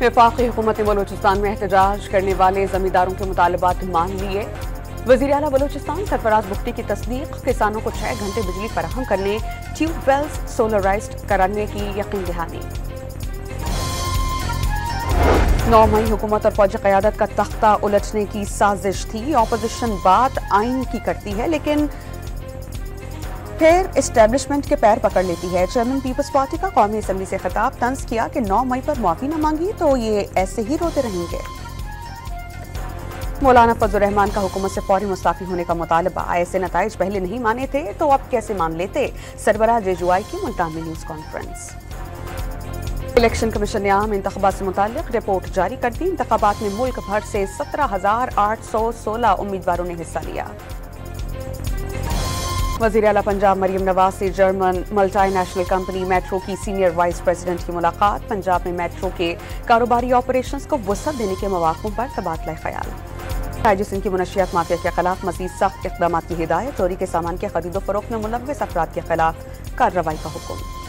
वफाकी हुकूमत ने बलूचिस्तान में एहतजाज करने वाले जमींदारों के मुतालबात मान लिए। वज़ीर आला बलूचिस्तान सरफराज बुख्ती की तस्दीक, किसानों को 6 घंटे बिजली फराहम करने, ट्यूबवेल्स सोलराइज्ड कराने की यकीन दहानी। 9 मई हुकूमत और फौजी क़यादत का तख्ता उलटने की साजिश थी। ऑपोजिशन बात आइन की करती है लेकिन फिर एस्टेब्लिशमेंट के पैर पकड़ लेती है। चेयरमैन पीपल्स पार्टी का कौमी असम्बली से खिताब, तंज किया कि 9 मई पर माफी न मांगी तो ये ऐसे ही रोते रहेंगे। मौलाना फजल रहमान का हुकूमत से फौरी मुस्ताफी होने का मुतालबा, ऐसे नताइज पहले नहीं माने थे तो अब कैसे मान लेते। सरबराह जेजुआई की मुल्तान में न्यूज कॉन्फ्रेंस। इलेक्शन कमीशन ने आम इंतखाबात से मुताल्लिक रिपोर्ट जारी कर दी। इंतखाबात में मुल्क भर से 17,816 उम्मीदवारों ने हिस्सा लिया। वज़ीर आला पंजाब मरियम नवाज से जर्मन मल्टीनेशनल कंपनी मेट्रो की सीनियर वाइस प्रेसिडेंट की मुलाकात। पंजाब में मेट्रो के कारोबारी ऑपरेशंस को वसअत देने के मौक़ों पर तबादला ख्याल। जिसम की मुनशियात माफिया के खिलाफ मज़ीद सख्त इक़दामात की हिदायत। चोरी के सामान के खरीदो फरोख्त में मुलव्वस अफराद के खिलाफ कार्रवाई का हुक्म।